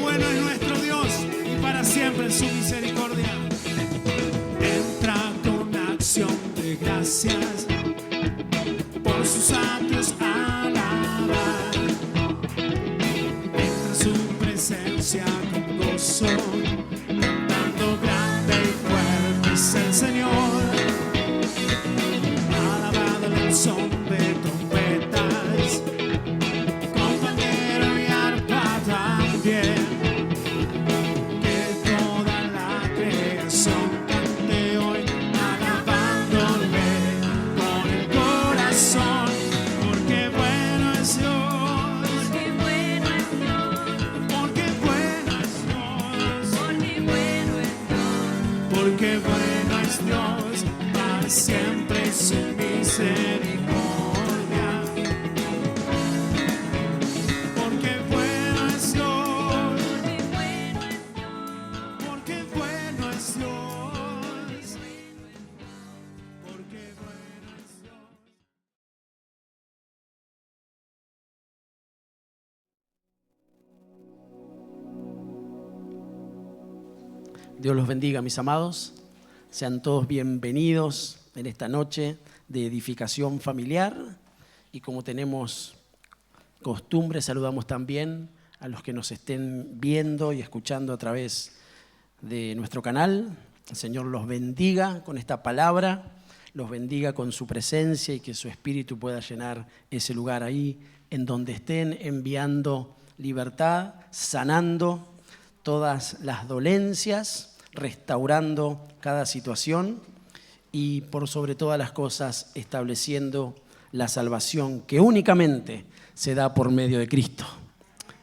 bueno es nuestro Dios y para siempre su misericordia. Entra con acción de gracias, por sus atrios alabar. Entra en su presencia con gozo, cantando grande y fuerte es el Señor. Alabado el son de trompetas, con pandero y arpa también. Que toda la creación cante hoy, alabándole con el corazón, porque bueno es Dios, porque bueno es Dios, porque bueno es Dios, porque bueno es Dios, porque bueno es Dios, para siempre su misericordia. Porque bueno es Dios, porque bueno es Dios, porque bueno es Dios. Dios los bendiga, mis amados. Sean todos bienvenidos en esta noche de edificación familiar. Y como tenemos costumbre, saludamos también a los que nos estén viendo y escuchando a través de nuestro canal. El Señor los bendiga con esta palabra, los bendiga con su presencia y que su espíritu pueda llenar ese lugar ahí en donde estén, enviando libertad, sanando todas las dolencias, restaurando cada situación y por sobre todas las cosas estableciendo la salvación que únicamente se da por medio de Cristo.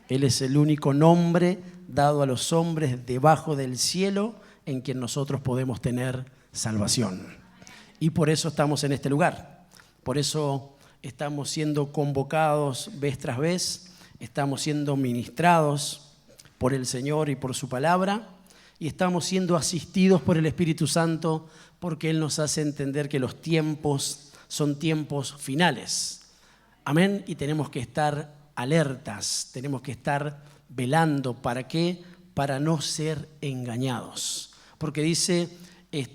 Él es el único nombre dado a los hombres debajo del cielo en quien nosotros podemos tener salvación. Y por eso estamos en este lugar, por eso estamos siendo convocados vez tras vez, estamos siendo ministrados por el Señor y por su palabra, y estamos siendo asistidos por el Espíritu Santo porque Él nos hace entender que los tiempos son tiempos finales. Amén. Y tenemos que estar alertas, tenemos que estar velando. ¿Para qué? Para no ser engañados. Porque dice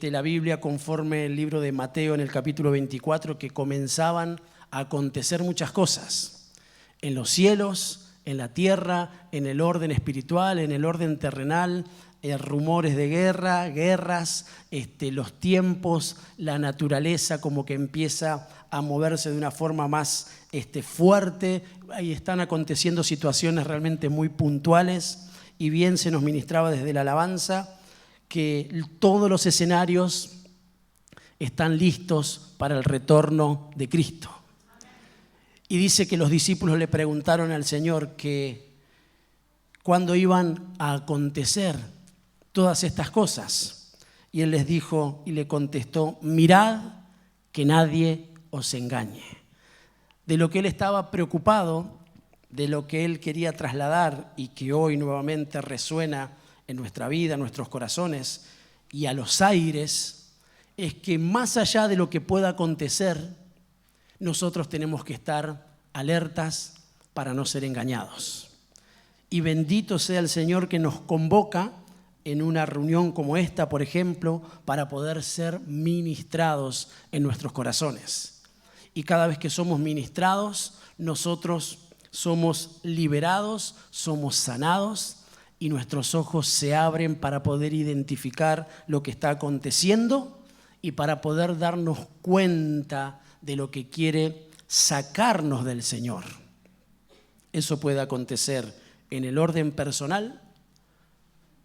la Biblia, conforme el libro de Mateo en el capítulo 24, que comenzaban a acontecer muchas cosas en los cielos, en la tierra, en el orden espiritual, en el orden terrenal, rumores de guerra, guerras, los tiempos, la naturaleza como que empieza a moverse de una forma más fuerte. Ahí están aconteciendo situaciones realmente muy puntuales y bien se nos ministraba desde la alabanza que todos los escenarios están listos para el retorno de Cristo. Y dice que los discípulos le preguntaron al Señor que cuándo iban a acontecer todas estas cosas. Y Él les dijo y le contestó: mirad que nadie os engañe. De lo que Él estaba preocupado, de lo que Él quería trasladar y que hoy nuevamente resuena en nuestra vida, en nuestros corazones y a los aires, es que más allá de lo que pueda acontecer, nosotros tenemos que estar alertas para no ser engañados. Y bendito sea el Señor que nos convoca en una reunión como esta, por ejemplo, para poder ser ministrados en nuestros corazones. Y cada vez que somos ministrados, nosotros somos liberados, somos sanados y nuestros ojos se abren para poder identificar lo que está aconteciendo y para poder darnos cuenta de lo que quiere sacarnos del Señor. Eso puede acontecer en el orden personal.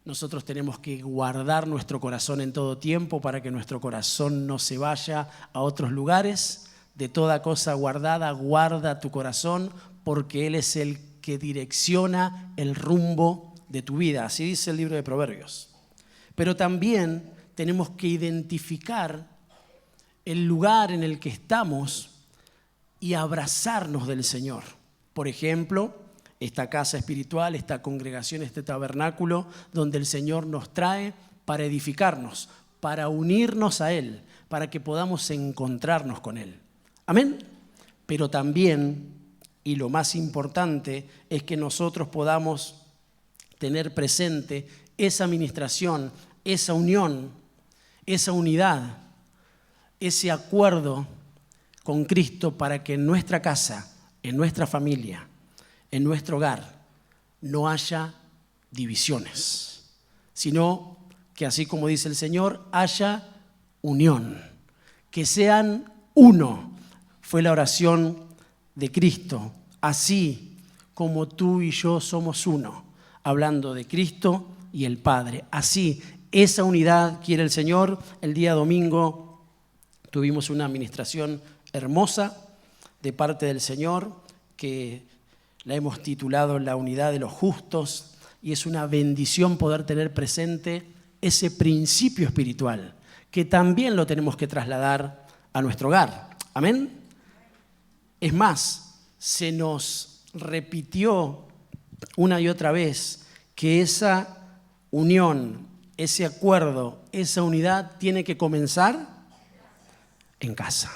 Nosotros tenemos que guardar nuestro corazón en todo tiempo para que nuestro corazón no se vaya a otros lugares. De toda cosa guardada, guarda tu corazón, porque Él es el que direcciona el rumbo de tu vida. Así dice el libro de Proverbios. Pero también tenemos que identificar el lugar en el que estamos y abrazarnos del Señor. Por ejemplo, esta casa espiritual, esta congregación, este tabernáculo, donde el Señor nos trae para edificarnos, para unirnos a Él, para que podamos encontrarnos con Él. Amén. Pero también, y lo más importante, es que nosotros podamos tener presente esa ministración, esa unión, esa unidad, ese acuerdo con Cristo para que en nuestra casa, en nuestra familia, en nuestro hogar, no haya divisiones, sino que así como dice el Señor, haya unión, que sean uno. Fue la oración de Cristo, así como tú y yo somos uno, hablando de Cristo y el Padre. Así, esa unidad quiere el Señor. El día domingo tuvimos una administración hermosa de parte del Señor que la hemos titulado La unidad de los justos, y es una bendición poder tener presente ese principio espiritual que también lo tenemos que trasladar a nuestro hogar. ¿Amén? Es más, se nos repitió una y otra vez que esa unión, ese acuerdo, esa unidad tiene que comenzar en casa.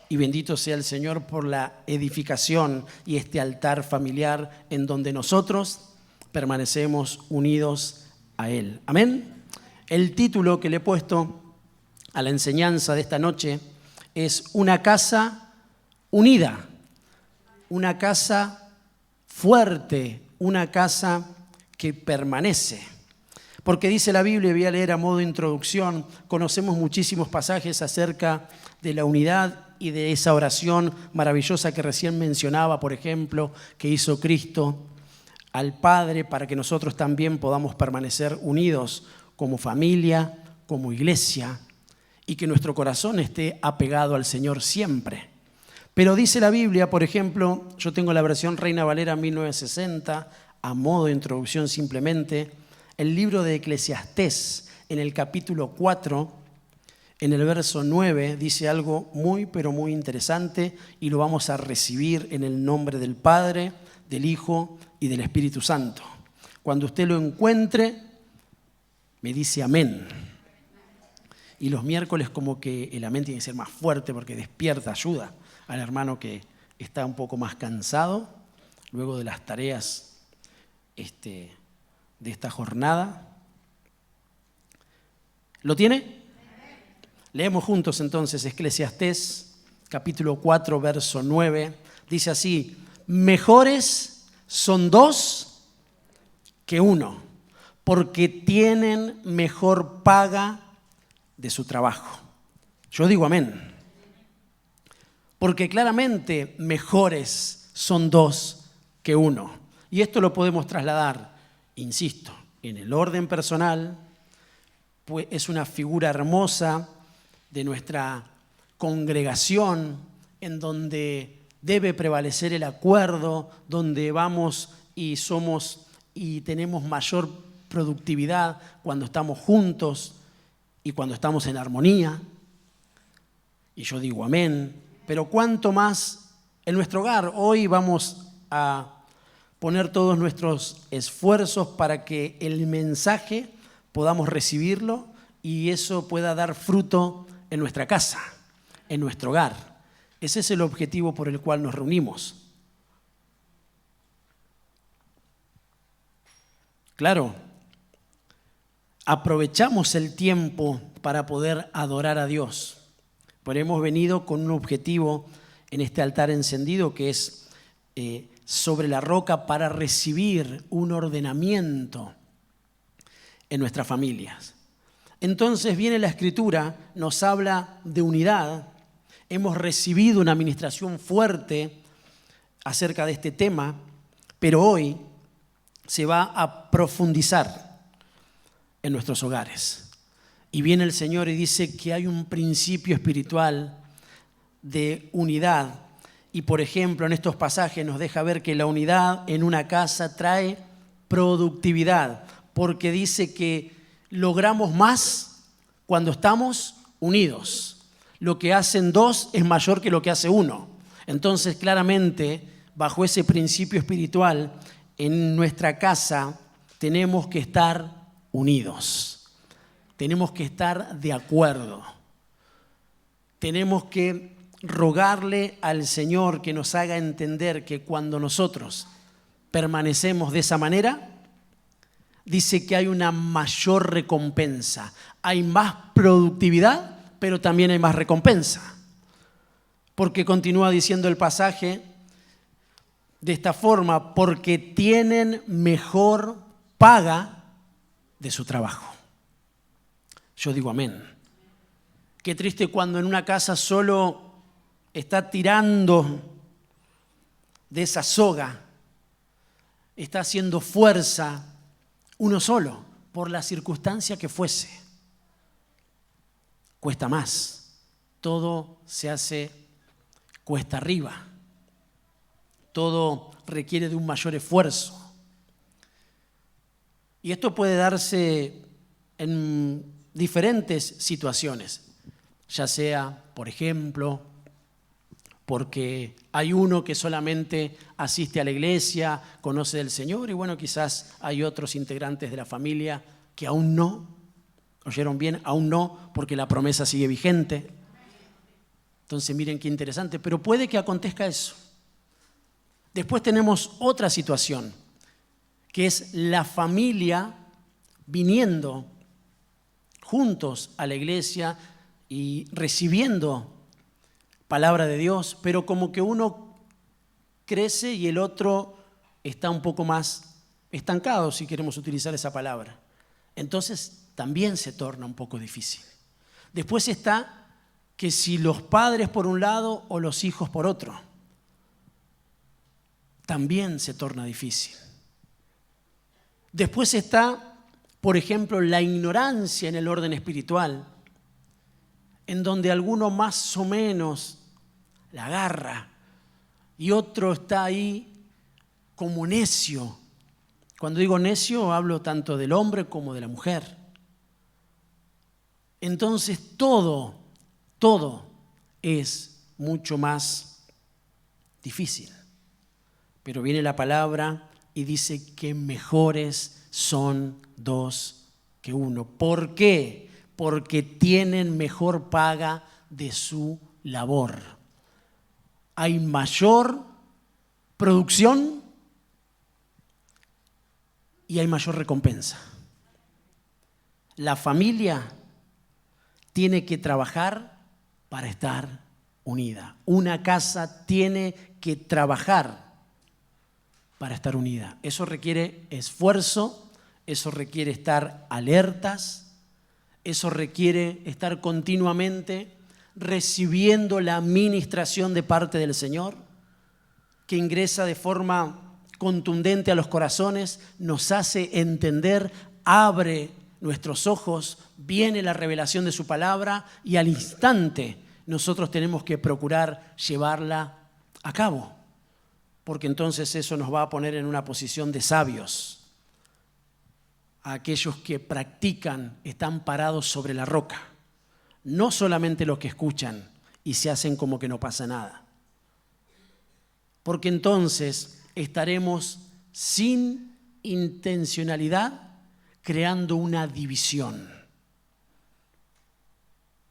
Y bendito sea el Señor por la edificación y este altar familiar en donde nosotros permanecemos unidos a Él. Amén. El título que le he puesto a la enseñanza de esta noche es Una casa unida, una casa fuerte, una casa que permanece. Porque dice la Biblia, voy a leer a modo de introducción, conocemos muchísimos pasajes acerca de la unidad y de esa oración maravillosa que recién mencionaba, por ejemplo, que hizo Cristo al Padre para que nosotros también podamos permanecer unidos como familia, como iglesia, y que nuestro corazón esté apegado al Señor siempre. Pero dice la Biblia, por ejemplo, yo tengo la versión Reina Valera 1960, a modo de introducción simplemente, el libro de Eclesiastés, en el capítulo 4, en el verso 9, dice algo muy, pero muy interesante, y lo vamos a recibir en el nombre del Padre, del Hijo y del Espíritu Santo. Cuando usted lo encuentre, me dice amén. Y los miércoles como que el amén tiene que ser más fuerte porque despierta, ayuda al hermano que está un poco más cansado luego de las tareas de esta jornada. ¿Lo tiene? Leemos juntos entonces Eclesiastés, capítulo 4, verso 9. Dice así: mejores son dos que uno, porque tienen mejor paga de su trabajo. Yo digo amén. Porque claramente mejores son dos que uno. Y esto lo podemos trasladar, insisto, en el orden personal, pues es una figura hermosa de nuestra congregación en donde debe prevalecer el acuerdo, donde vamos y somos y tenemos mayor productividad cuando estamos juntos y cuando estamos en armonía. Y yo digo amén. Pero cuánto más en nuestro hogar. Hoy vamos a poner todos nuestros esfuerzos para que el mensaje podamos recibirlo y eso pueda dar fruto en nuestra casa, en nuestro hogar. Ese es el objetivo por el cual nos reunimos. Claro, aprovechamos el tiempo para poder adorar a Dios, pero hemos venido con un objetivo en este altar encendido que es sobre la roca para recibir un ordenamiento en nuestras familias. Entonces viene la Escritura, nos habla de unidad. Hemos recibido una administración fuerte acerca de este tema, pero hoy se va a profundizar en nuestros hogares. Y viene el Señor y dice que hay un principio espiritual de unidad. Y por ejemplo, en estos pasajes nos deja ver que la unidad en una casa trae productividad, porque dice que logramos más cuando estamos unidos. Lo que hacen dos es mayor que lo que hace uno. Entonces, claramente, bajo ese principio espiritual, en nuestra casa tenemos que estar unidos. Tenemos que estar de acuerdo. Tenemos que rogarle al Señor que nos haga entender que cuando nosotros permanecemos de esa manera, dice que hay una mayor recompensa. Hay más productividad, pero también hay más recompensa. Porque continúa diciendo el pasaje de esta forma, porque tienen mejor paga de su trabajo. Yo digo amén. Qué triste cuando en una casa solo está tirando de esa soga, está haciendo fuerza uno solo, por la circunstancia que fuese. Cuesta más. Todo se hace cuesta arriba. Todo requiere de un mayor esfuerzo. Y esto puede darse en diferentes situaciones, ya sea, por ejemplo, porque hay uno que solamente asiste a la iglesia, conoce del Señor, y bueno, quizás hay otros integrantes de la familia que aún no, ¿oyeron bien? Aún no, porque la promesa sigue vigente. Entonces miren qué interesante, pero puede que acontezca eso. Después tenemos otra situación, que es la familia viniendo juntos a la iglesia y recibiendo palabra de Dios, pero como que uno crece y el otro está un poco más estancado, si queremos utilizar esa palabra. Entonces también se torna un poco difícil. Después está que si los padres por un lado o los hijos por otro, también se torna difícil. Después está, por ejemplo, la ignorancia en el orden espiritual, en donde alguno más o menos la agarra y otro está ahí como necio. Cuando digo necio, hablo tanto del hombre como de la mujer. Entonces todo es mucho más difícil. Pero viene la palabra y dice que mejores son dos que uno. ¿Por qué? Porque tienen mejor paga de su labor. Hay mayor producción y hay mayor recompensa. La familia tiene que trabajar para estar unida. Una casa tiene que trabajar para estar unida. Eso requiere esfuerzo, eso requiere estar alertas, eso requiere estar continuamente recibiendo la ministración de parte del Señor, que ingresa de forma contundente a los corazones, nos hace entender, abre nuestros ojos, viene la revelación de su palabra y al instante nosotros tenemos que procurar llevarla a cabo, porque entonces eso nos va a poner en una posición de sabios. Aquellos que practican están parados sobre la roca, no solamente los que escuchan y se hacen como que no pasa nada, porque entonces estaremos sin intencionalidad creando una división.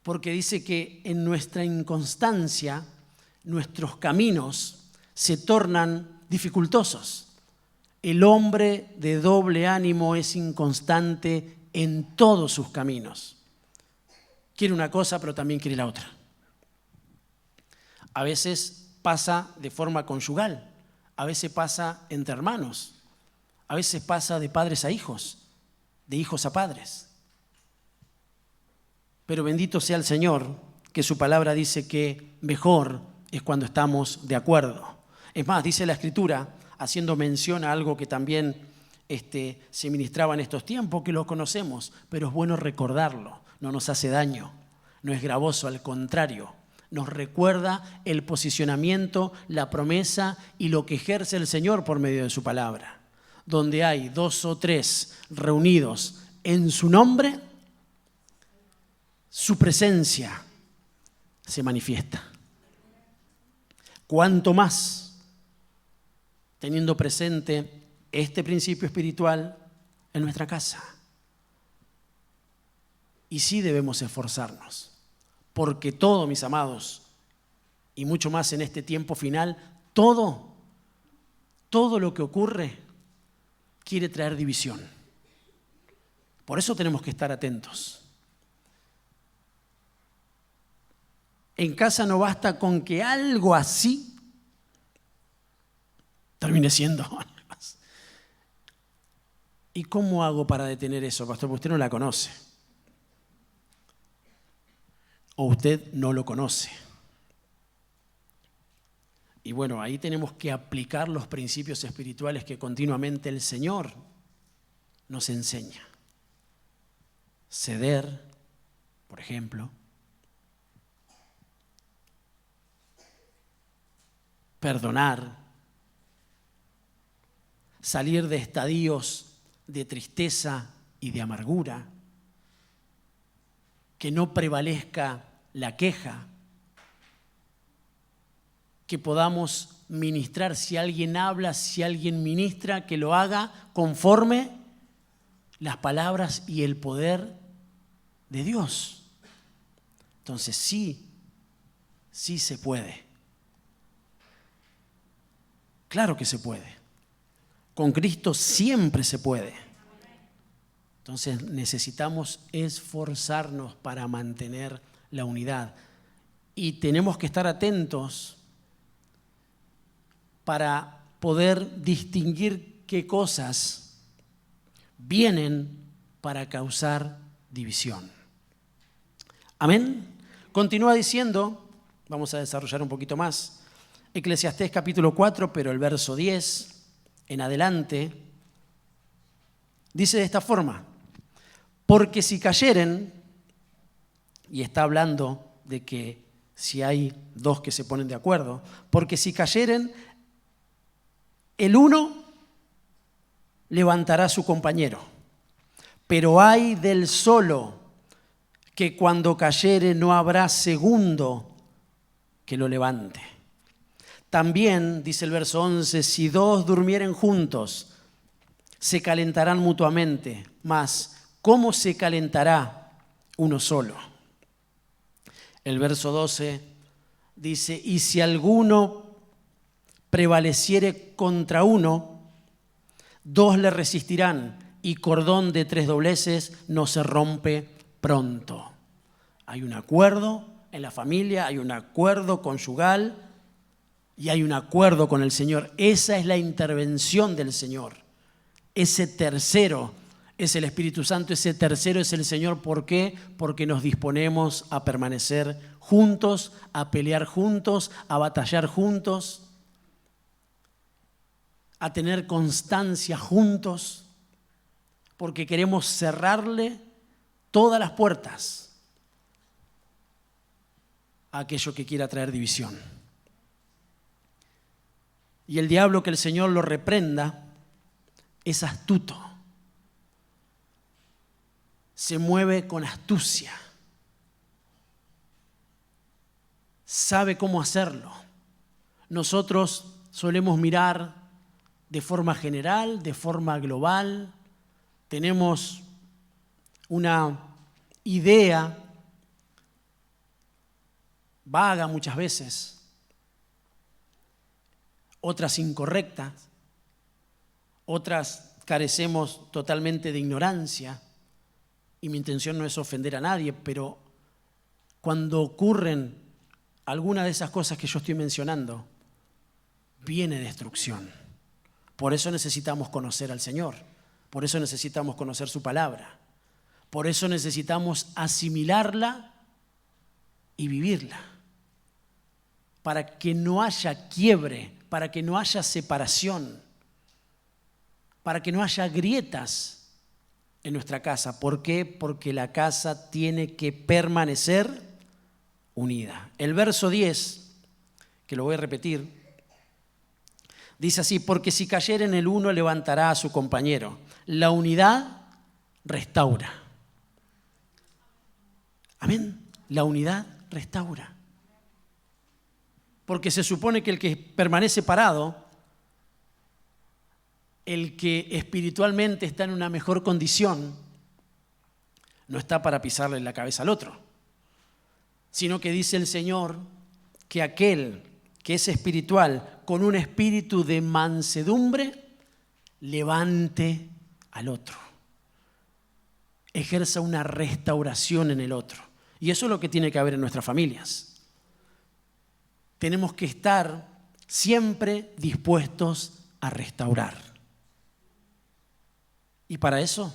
Porque dice que en nuestra inconstancia, nuestros caminos se tornan dificultosos. El hombre de doble ánimo es inconstante en todos sus caminos. Quiere una cosa, pero también quiere la otra. A veces pasa de forma conyugal, a veces pasa entre hermanos, a veces pasa de padres a hijos, de hijos a padres. Pero bendito sea el Señor, que su palabra dice que mejor es cuando estamos de acuerdo. Es más, dice la Escritura, haciendo mención a algo que también se ministraba en estos tiempos, que lo conocemos, pero es bueno recordarlo, no nos hace daño, no es gravoso, al contrario, nos recuerda el posicionamiento, la promesa y lo que ejerce el Señor por medio de su palabra. Donde hay 2 o 3 reunidos en su nombre, su presencia se manifiesta. Cuanto más teniendo presente este principio espiritual en nuestra casa. Y sí debemos esforzarnos, porque todo, mis amados, y mucho más en este tiempo final, todo lo que ocurre quiere traer división. Por eso tenemos que estar atentos. En casa no basta con que algo así termine siendo algo así. ¿Y cómo hago para detener eso, pastor? Porque usted no la conoce. O usted no lo conoce. Y bueno, ahí tenemos que aplicar los principios espirituales que continuamente el Señor nos enseña. Ceder, por ejemplo. Perdonar. Salir de estadios de tristeza y de amargura. Que no prevalezca la queja. Que podamos ministrar, si alguien habla, si alguien ministra, que lo haga conforme las palabras y el poder de Dios. Entonces sí se puede. Claro que se puede. Con Cristo siempre se puede. Entonces necesitamos esforzarnos para mantener la unidad. Y tenemos que estar atentos para poder distinguir qué cosas vienen para causar división. Amén. Continúa diciendo, vamos a desarrollar un poquito más, Eclesiastés capítulo 4, pero el verso 10 en adelante, dice de esta forma: porque si cayeren, y está hablando de que si hay dos que se ponen de acuerdo, porque si cayeren, el uno levantará a su compañero, pero ay del solo, que cuando cayere no habrá segundo que lo levante. También, dice el verso 11, si dos durmieren juntos, se calentarán mutuamente, mas ¿cómo se calentará uno solo? El verso 12 dice, y si alguno prevaleciere contra uno, dos le resistirán, y cordón de 3 dobleces no se rompe pronto. Hay un acuerdo en la familia, hay un acuerdo conyugal y hay un acuerdo con el Señor. Esa es la intervención del Señor. Ese tercero es el Espíritu Santo, ese tercero es el Señor. ¿Por qué? Porque nos disponemos a permanecer juntos, a pelear juntos, a batallar juntos, a tener constancia juntos, porque queremos cerrarle todas las puertas a aquello que quiera traer división. Y el diablo, que el Señor lo reprenda, es astuto. Se mueve con astucia. Sabe cómo hacerlo. Nosotros solemos mirar de forma general, de forma global. Tenemos una idea vaga muchas veces, otras incorrectas, otras carecemos totalmente de ignorancia, y mi intención no es ofender a nadie, pero cuando ocurren algunas de esas cosas que yo estoy mencionando, viene destrucción. Por eso necesitamos conocer al Señor, por eso necesitamos conocer su palabra, por eso necesitamos asimilarla y vivirla, para que no haya quiebre, para que no haya separación, para que no haya grietas en nuestra casa. ¿Por qué? Porque la casa tiene que permanecer unida. El verso 10, que lo voy a repetir, dice así: porque si cayeren el uno levantará a su compañero. La unidad restaura. Amén. La unidad restaura. Porque se supone que el que permanece parado, el que espiritualmente está en una mejor condición, no está para pisarle la cabeza al otro, sino que dice el Señor que aquel que es espiritual, con un espíritu de mansedumbre, levante al otro. ejerza una restauración en el otro. Y eso es lo que tiene que haber en nuestras familias. Tenemos que estar siempre dispuestos a restaurar. Y para eso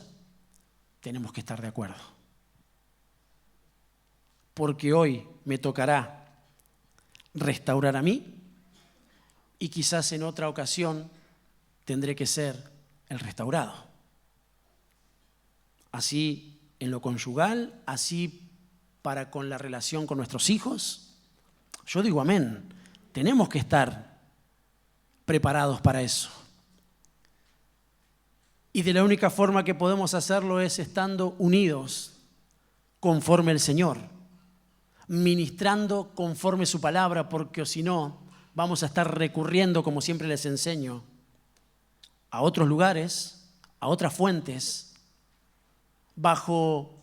tenemos que estar de acuerdo. Porque hoy me tocará restaurar a mí y quizás en otra ocasión tendré que ser el restaurado. Así en lo conyugal, así para con la relación con nuestros hijos. Yo digo amén. Tenemos que estar preparados para eso. Y de la única forma que podemos hacerlo es estando unidos conforme el Señor, ministrando conforme su palabra, porque si no, vamos a estar recurriendo, como siempre les enseño, a otros lugares, a otras fuentes, bajo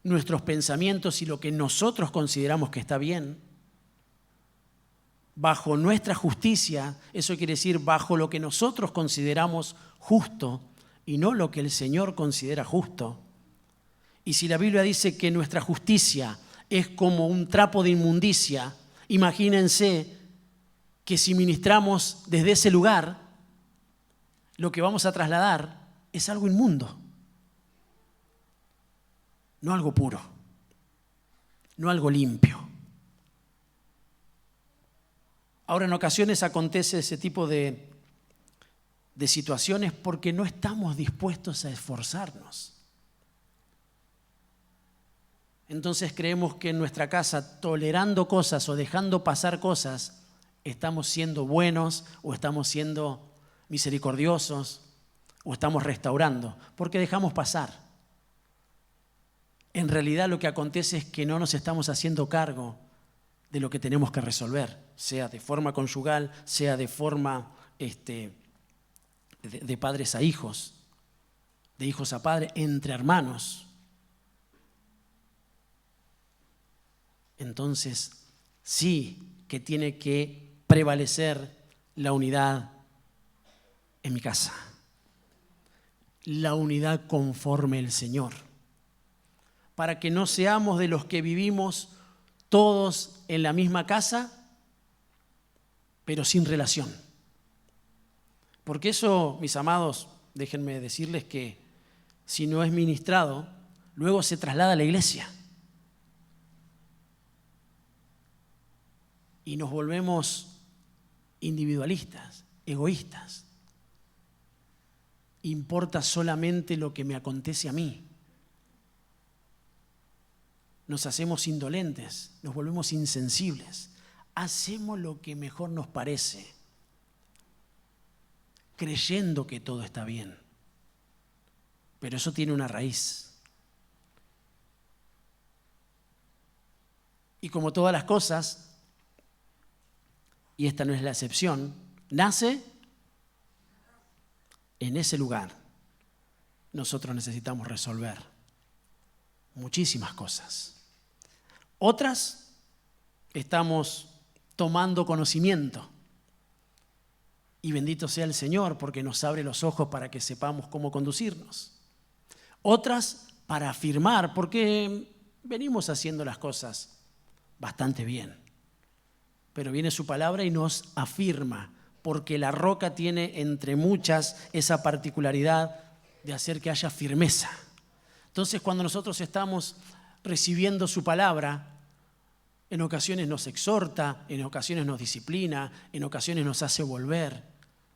nuestros pensamientos y lo que nosotros consideramos que está bien, bajo nuestra justicia, eso quiere decir bajo lo que nosotros consideramos justo y no lo que el Señor considera justo. Y si la Biblia dice que nuestra justicia es como un trapo de inmundicia, imagínense que si ministramos desde ese lugar, lo que vamos a trasladar es algo inmundo, no algo puro, no algo limpio. Ahora, en ocasiones acontece ese tipo de situaciones porque no estamos dispuestos a esforzarnos. Entonces creemos que en nuestra casa, tolerando cosas o dejando pasar cosas, estamos siendo buenos o estamos siendo misericordiosos o estamos restaurando, porque dejamos pasar. En realidad lo que acontece es que no nos estamos haciendo cargo de lo que tenemos que resolver, sea de forma conyugal, sea de forma de padres a hijos, de hijos a padres, entre hermanos. Entonces, sí que tiene que prevalecer la unidad en mi casa, la unidad conforme el Señor, para que no seamos de los que vivimos todos en la misma casa, pero sin relación. Porque eso, mis amados, déjenme decirles que si no es ministrado, luego se traslada a la iglesia. Y nos volvemos individualistas, egoístas. Importa solamente lo que me acontece a mí. Nos hacemos indolentes, nos volvemos insensibles. Hacemos lo que mejor nos parece, creyendo que todo está bien. Pero eso tiene una raíz. Y como todas las cosas, y esta no es la excepción, nace en ese lugar. Nosotros necesitamos resolver muchísimas cosas. Otras estamos tomando conocimiento. Y bendito sea el Señor porque nos abre los ojos para que sepamos cómo conducirnos. Otras para afirmar porque venimos haciendo las cosas bastante bien. Pero viene su palabra y nos afirma, porque la roca tiene entre muchas esa particularidad de hacer que haya firmeza. Entonces, cuando nosotros estamos recibiendo su palabra, en ocasiones nos exhorta, en ocasiones nos disciplina, en ocasiones nos hace volver.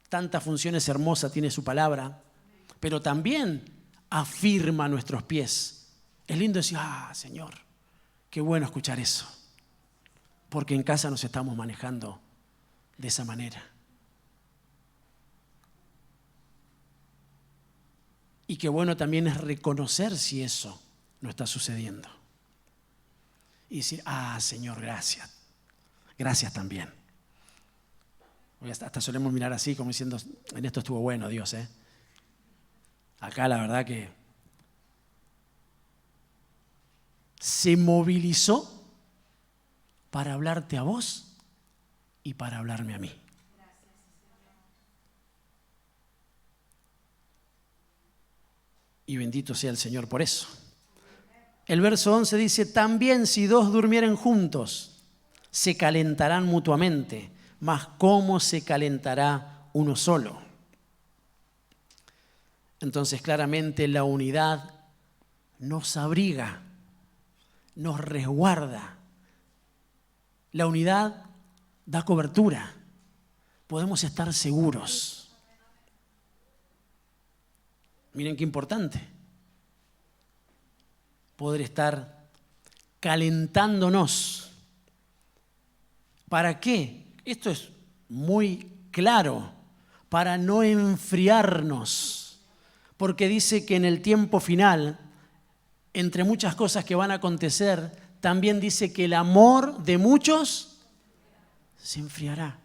Tantas funciones hermosas tiene su palabra, pero también afirma nuestros pies. Es lindo decir, Señor, qué bueno escuchar eso. Porque en casa nos estamos manejando de esa manera. Y qué bueno también es reconocer si eso no está sucediendo. Y decir, Señor, gracias. Gracias también. Hasta solemos mirar así, como diciendo, en esto estuvo bueno Dios, ¿eh? Acá la verdad que se movilizó para hablarte a vos y para hablarme a mí. Y bendito sea el Señor por eso. El verso 11 dice, también si dos durmieren juntos, se calentarán mutuamente, mas ¿cómo se calentará uno solo? Entonces claramente la unidad nos abriga, nos resguarda. La unidad da cobertura. Podemos estar seguros. Miren qué importante. Poder estar calentándonos. ¿Para qué? Esto es muy claro. Para no enfriarnos. Porque dice que en el tiempo final, entre muchas cosas que van a acontecer, también dice que el amor de muchos se enfriará.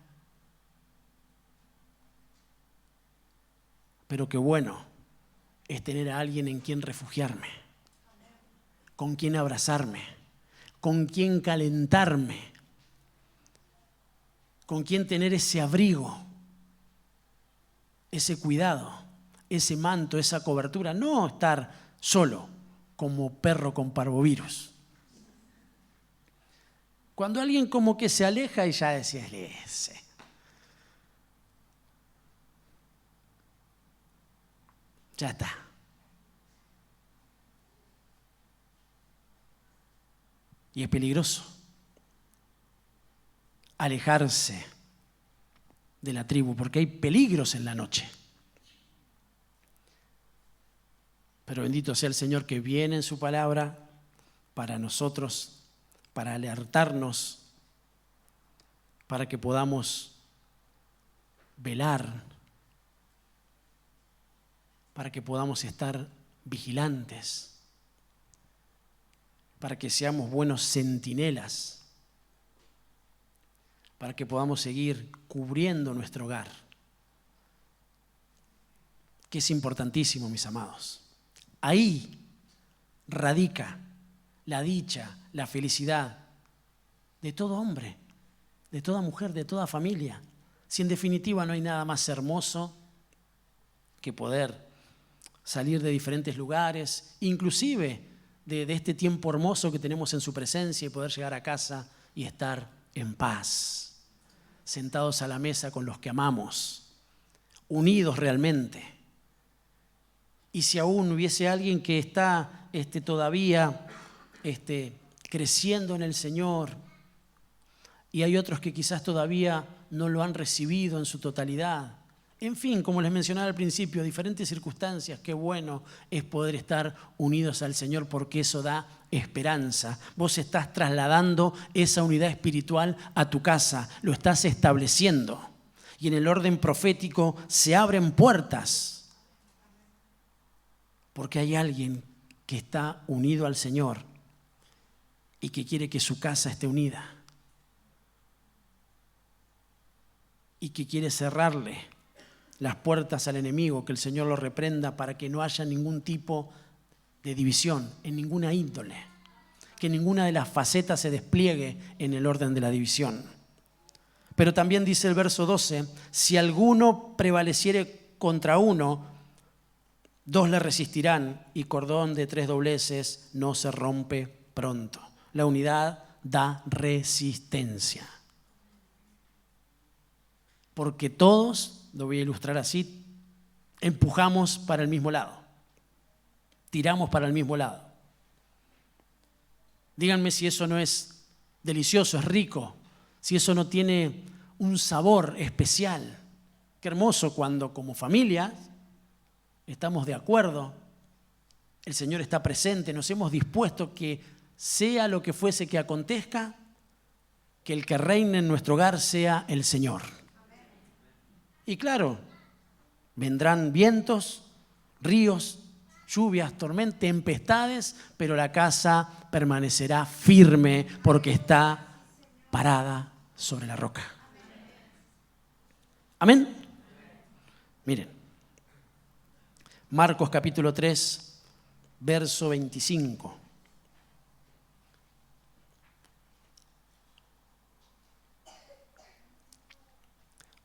Pero qué bueno es tener a alguien en quien refugiarme, con quien abrazarme, con quien calentarme, con quien tener ese abrigo, ese cuidado, ese manto, esa cobertura. No estar solo como perro con parvovirus. Cuando alguien como que se aleja y ya decía, ese. Ya está. Y es peligroso alejarse de la tribu, porque hay peligros en la noche. Pero bendito sea el Señor que viene en su palabra para nosotros, para alertarnos, para que podamos velar, para que podamos estar vigilantes, para que seamos buenos centinelas, para que podamos seguir cubriendo nuestro hogar, que es importantísimo, mis amados. Ahí radica la dicha, la felicidad de todo hombre, de toda mujer, de toda familia. Si en definitiva no hay nada más hermoso que poder salir de diferentes lugares, inclusive de este tiempo hermoso que tenemos en su presencia y poder llegar a casa y estar en paz, sentados a la mesa con los que amamos, unidos realmente. Y si aún hubiese alguien que está todavía creciendo en el Señor y hay otros que quizás todavía no lo han recibido en su totalidad. En fin, como les mencionaba al principio, diferentes circunstancias, qué bueno es poder estar unidos al Señor porque eso da esperanza. Vos estás trasladando esa unidad espiritual a tu casa, lo estás estableciendo. Y en el orden profético se abren puertas porque hay alguien que está unido al Señor y que quiere que su casa esté unida y que quiere cerrarle las puertas al enemigo, que el Señor lo reprenda para que no haya ningún tipo de división en ninguna índole, que ninguna de las facetas se despliegue en el orden de la división. Pero también dice el verso 12, si alguno prevaleciere contra uno, dos le resistirán y cordón de 3 dobleces no se rompe pronto. La unidad da resistencia. Porque todos, lo voy a ilustrar así, empujamos para el mismo lado, tiramos para el mismo lado. Díganme si eso no es delicioso, es rico, si eso no tiene un sabor especial. Qué hermoso cuando como familia estamos de acuerdo, el Señor está presente, nos hemos dispuesto que sea lo que fuese que acontezca, que el que reine en nuestro hogar sea el Señor. Y claro, vendrán vientos, ríos, lluvias, tormentas, tempestades, pero la casa permanecerá firme porque está parada sobre la roca. Amén. Miren, Marcos capítulo 3, verso 25.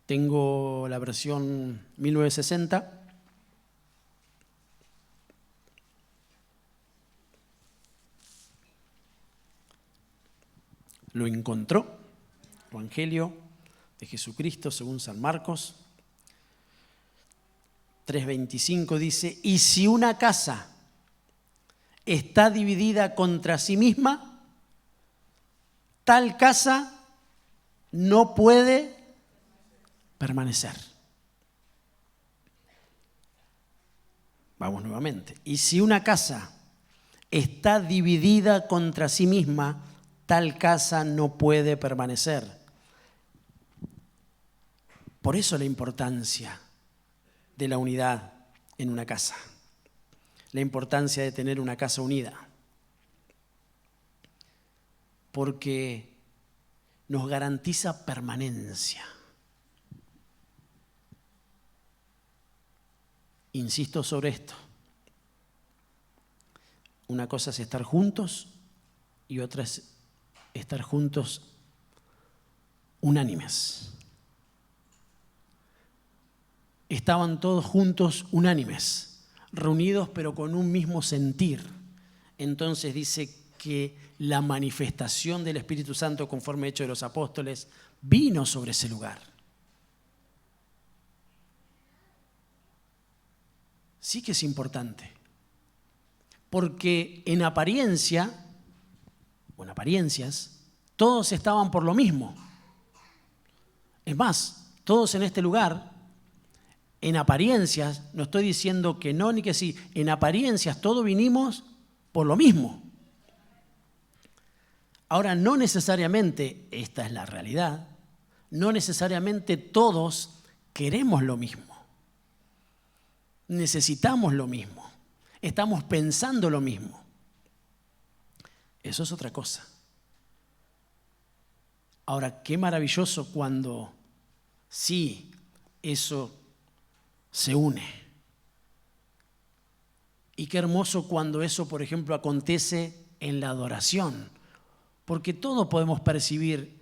Tengo la versión 1960. lo encontró. Evangelio de Jesucristo según San Marcos 3:25 dice: y si una casa está dividida contra sí misma, tal casa no puede permanecer. Vamos nuevamente. Y si una casa está dividida contra sí misma, tal casa no puede permanecer. Por eso la importancia de la unidad en una casa, la importancia de tener una casa unida, porque nos garantiza permanencia. Insisto sobre esto. Una cosa es estar juntos y otra es estar juntos unánimes. Estaban todos juntos unánimes, reunidos pero con un mismo sentir. Entonces dice que la manifestación del Espíritu Santo, conforme hecho de los apóstoles, vino sobre ese lugar. Sí que es importante, porque en apariencia, o en apariencias, todos estaban por lo mismo. Es más, todos en este lugar, en apariencias, no estoy diciendo que no ni que sí, en apariencias todos vinimos por lo mismo. Ahora, no necesariamente, esta es la realidad, no necesariamente todos queremos lo mismo. Necesitamos lo mismo. Estamos pensando lo mismo. Eso es otra cosa. Ahora, qué maravilloso cuando sí, eso se une. Y qué hermoso cuando eso, por ejemplo, acontece en la adoración. Porque todos podemos percibir,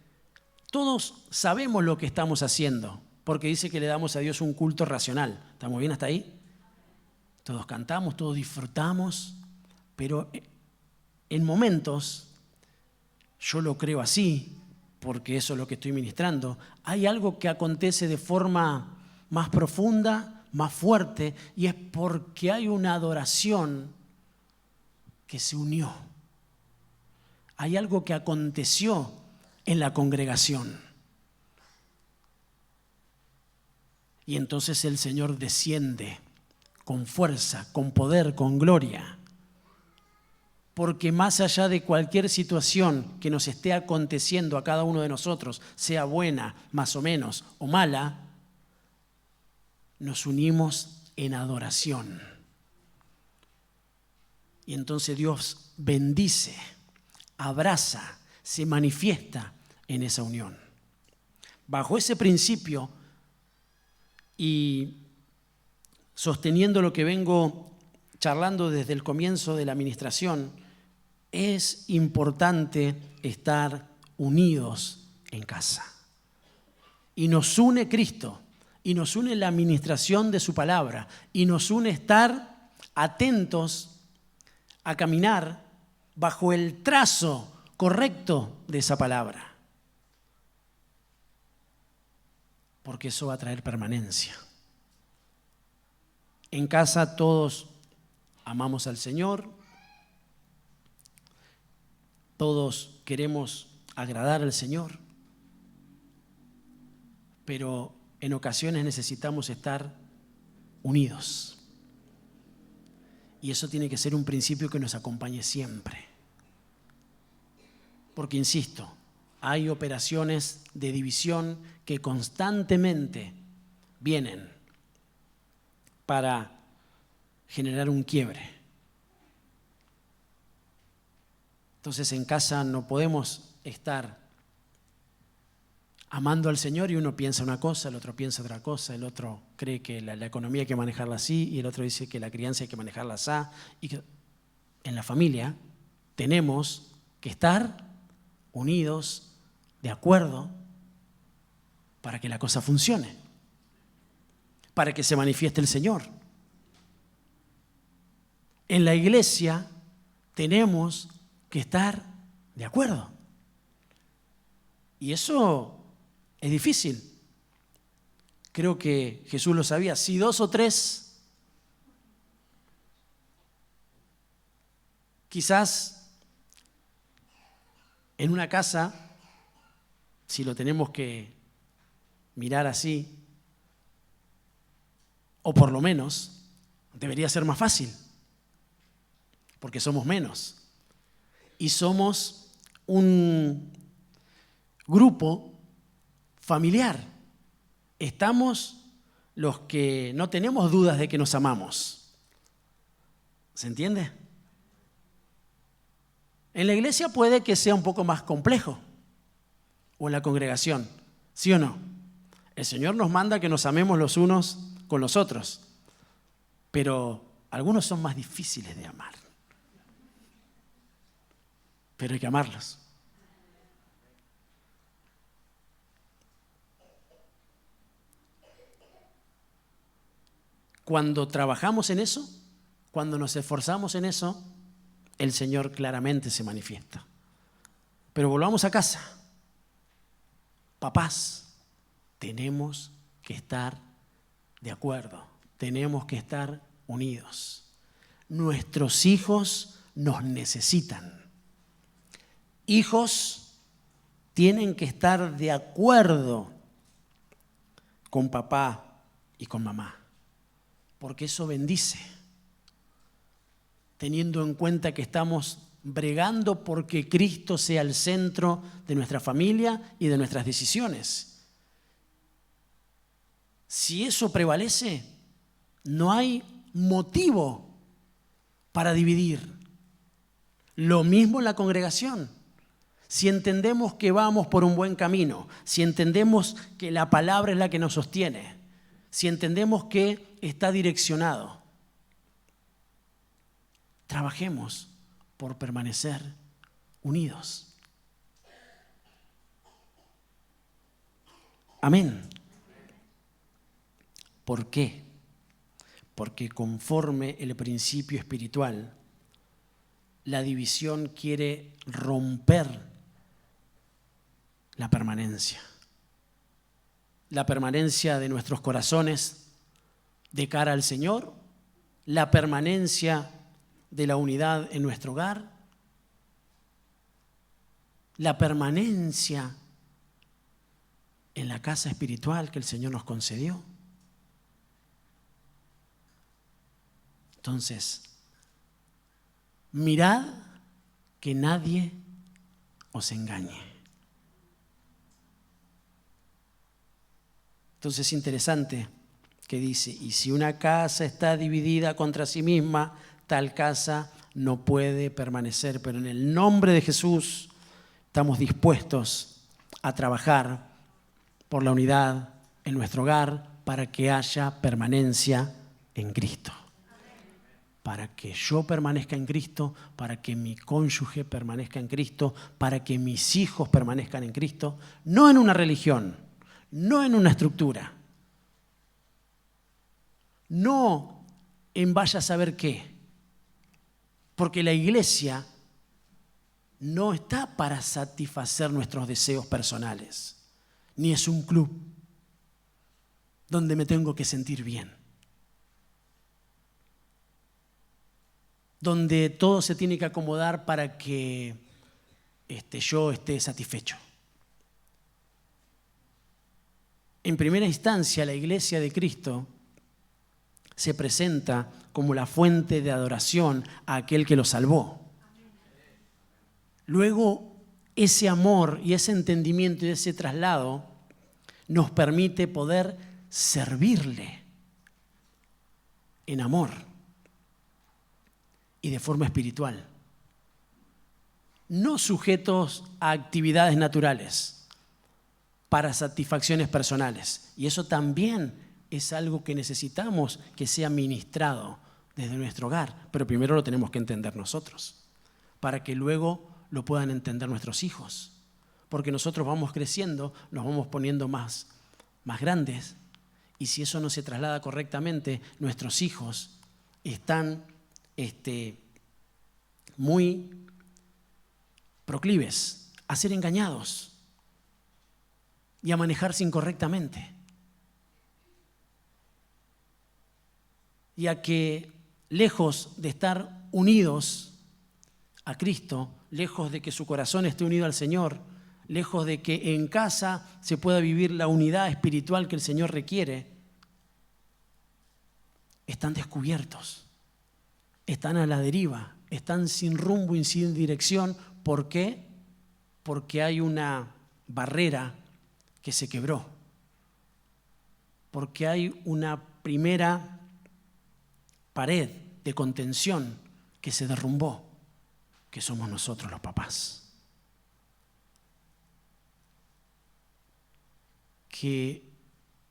todos sabemos lo que estamos haciendo, porque dice que le damos a Dios un culto racional. ¿Estamos bien hasta ahí? Todos cantamos, todos disfrutamos, pero en momentos, yo lo creo así, porque eso es lo que estoy ministrando, hay algo que acontece de forma más profunda, más fuerte, y es porque hay una adoración que se unió. Hay algo que aconteció en la congregación. Y entonces el Señor desciende con fuerza, con poder, con gloria. Porque más allá de cualquier situación que nos esté aconteciendo a cada uno de nosotros, sea buena, más o menos, o mala, nos unimos en adoración. Y entonces Dios bendice, abraza, se manifiesta en esa unión. Bajo ese principio y sosteniendo lo que vengo charlando desde el comienzo de la administración, es importante estar unidos en casa. Y nos une Cristo, y nos une la administración de su palabra, y nos une estar atentos a caminar bajo el trazo correcto de esa palabra. Porque eso va a traer permanencia. En casa todos amamos al Señor, todos queremos agradar al Señor, pero en ocasiones necesitamos estar unidos. Y eso tiene que ser un principio que nos acompañe siempre. Porque, insisto, hay operaciones de división que constantemente vienen para generar un quiebre. Entonces en casa no podemos estar amando al Señor y uno piensa una cosa, el otro piensa otra cosa, el otro cree que la economía hay que manejarla así y el otro dice que la crianza hay que manejarla así. Y que en la familia tenemos que estar unidos, de acuerdo, para que la cosa funcione, para que se manifieste el Señor. En la iglesia tenemos que estar de acuerdo. Y eso es difícil. Creo que Jesús lo sabía. Si 2 o 3, quizás en una casa, si lo tenemos que mirar así, o por lo menos, debería ser más fácil, porque somos menos. Y somos un grupo familiar. Estamos los que no tenemos dudas de que nos amamos. ¿Se entiende? En la iglesia puede que sea un poco más complejo, o en la congregación, ¿sí o no? El Señor nos manda que nos amemos los unos con los otros, pero algunos son más difíciles de amar. Pero hay que amarlos. Cuando trabajamos en eso, cuando nos esforzamos en eso, el Señor claramente se manifiesta. Pero volvamos a casa. Papás, tenemos que estar de acuerdo, tenemos que estar unidos. Nuestros hijos nos necesitan. Hijos tienen que estar de acuerdo con papá y con mamá, porque eso bendice, teniendo en cuenta que estamos bregando porque Cristo sea el centro de nuestra familia y de nuestras decisiones. Si eso prevalece, no hay motivo para dividir. Lo mismo en la congregación. Si entendemos que vamos por un buen camino, si entendemos que la palabra es la que nos sostiene, si entendemos que está direccionado, trabajemos por permanecer unidos. Amén. ¿Por qué? Porque conforme el principio espiritual, la división quiere romper la permanencia de nuestros corazones de cara al Señor, la permanencia de la unidad en nuestro hogar, la permanencia en la casa espiritual que el Señor nos concedió. Entonces, mirad que nadie os engañe. Entonces es interesante que dice, y si una casa está dividida contra sí misma, tal casa no puede permanecer. Pero en el nombre de Jesús estamos dispuestos a trabajar por la unidad en nuestro hogar para que haya permanencia en Cristo. Para que yo permanezca en Cristo, para que mi cónyuge permanezca en Cristo, para que mis hijos permanezcan en Cristo, no en una religión, no en una estructura, no en vaya a saber qué, porque la iglesia no está para satisfacer nuestros deseos personales, ni es un club donde me tengo que sentir bien, donde todo se tiene que acomodar para que yo esté satisfecho. En primera instancia, la iglesia de Cristo se presenta como la fuente de adoración a aquel que lo salvó. Luego, ese amor y ese entendimiento y ese traslado nos permite poder servirle en amor y de forma espiritual, no sujetos a actividades naturales para satisfacciones personales. Y eso también es algo que necesitamos que sea ministrado desde nuestro hogar, pero primero lo tenemos que entender nosotros, para que luego lo puedan entender nuestros hijos, porque nosotros vamos creciendo, nos vamos poniendo más grandes, y si eso no se traslada correctamente, nuestros hijos están muy proclives a ser engañados y a manejarse incorrectamente. Y a que, lejos de estar unidos a Cristo, lejos de que su corazón esté unido al Señor, lejos de que en casa se pueda vivir la unidad espiritual que el Señor requiere, están descubiertos, están a la deriva, están sin rumbo y sin dirección. ¿Por qué? Porque hay una barrera que se quebró, porque hay una primera pared de contención que se derrumbó, que somos nosotros los papás. Que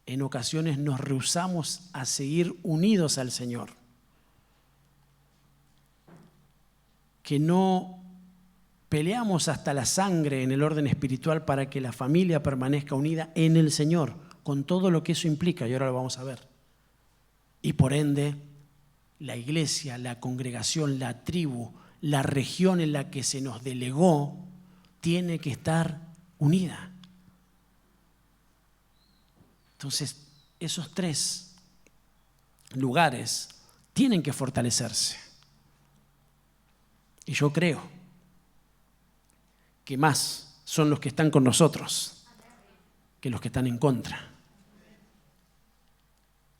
en ocasiones nos rehusamos a seguir unidos al Señor. Que no peleamos hasta la sangre en el orden espiritual para que la familia permanezca unida en el Señor, con todo lo que eso implica, y ahora lo vamos a ver. Y por ende, la iglesia, la congregación, la tribu, la región en la que se nos delegó, tiene que estar unida. Entonces, esos tres lugares tienen que fortalecerse. Y yo creo que más son los que están con nosotros que los que están en contra.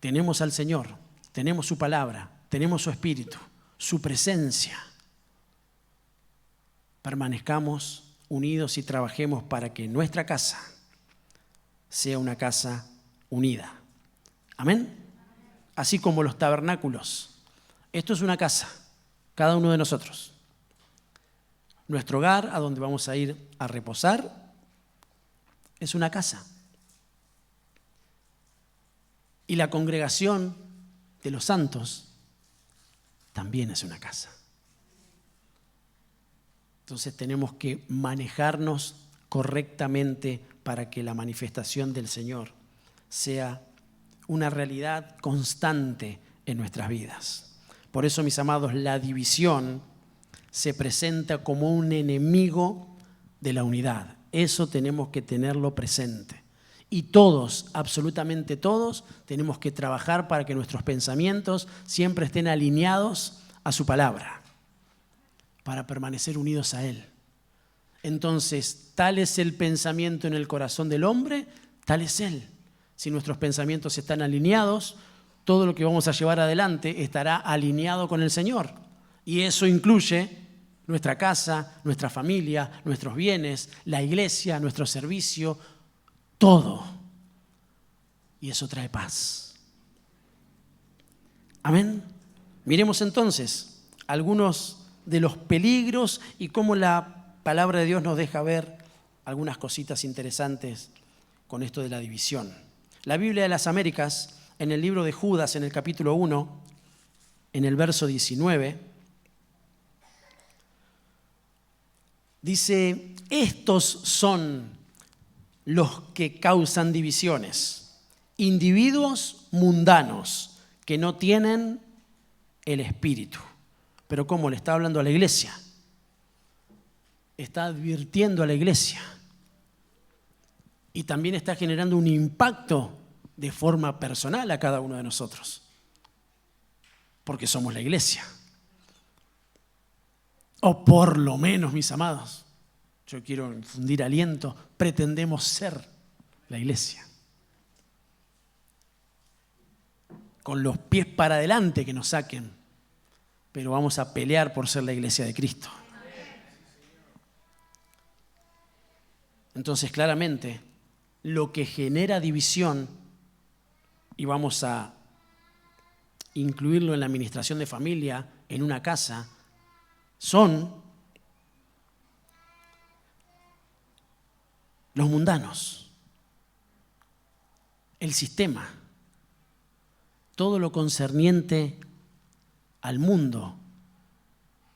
Tenemos al Señor, tenemos su palabra, tenemos su espíritu, su presencia. Permanezcamos unidos y trabajemos para que nuestra casa sea una casa unida. Amén. Así como los tabernáculos. Esto es una casa, cada uno de nosotros. Nuestro hogar, a donde vamos a ir a reposar, es una casa. Y la congregación de los santos también es una casa. Entonces tenemos que manejarnos correctamente para que la manifestación del Señor sea una realidad constante en nuestras vidas. Por eso, mis amados, la división se presenta como un enemigo de la unidad. Eso tenemos que tenerlo presente. Y todos, absolutamente todos, tenemos que trabajar para que nuestros pensamientos siempre estén alineados a su palabra, para permanecer unidos a Él. Entonces, tal es el pensamiento en el corazón del hombre, tal es Él. Si nuestros pensamientos están alineados, todo lo que vamos a llevar adelante estará alineado con el Señor. Y eso incluye nuestra casa, nuestra familia, nuestros bienes, la iglesia, nuestro servicio, todo. Y eso trae paz. Amén. Miremos entonces algunos de los peligros y cómo la palabra de Dios nos deja ver algunas cositas interesantes con esto de la división. La Biblia de las Américas, en el libro de Judas, en el capítulo 1, en el verso 19, dice: estos son los que causan divisiones, individuos mundanos que no tienen el espíritu. Pero ¿cómo? Le está hablando a la iglesia. Está advirtiendo a la iglesia. Y también está generando un impacto de forma personal a cada uno de nosotros. Porque somos la iglesia. O por lo menos, mis amados, yo quiero infundir aliento, pretendemos ser la iglesia. Con los pies para adelante que nos saquen, pero vamos a pelear por ser la iglesia de Cristo. Entonces, claramente, lo que genera división, y vamos a incluirlo en la administración de familia, en una casa, son los mundanos, el sistema, todo lo concerniente al mundo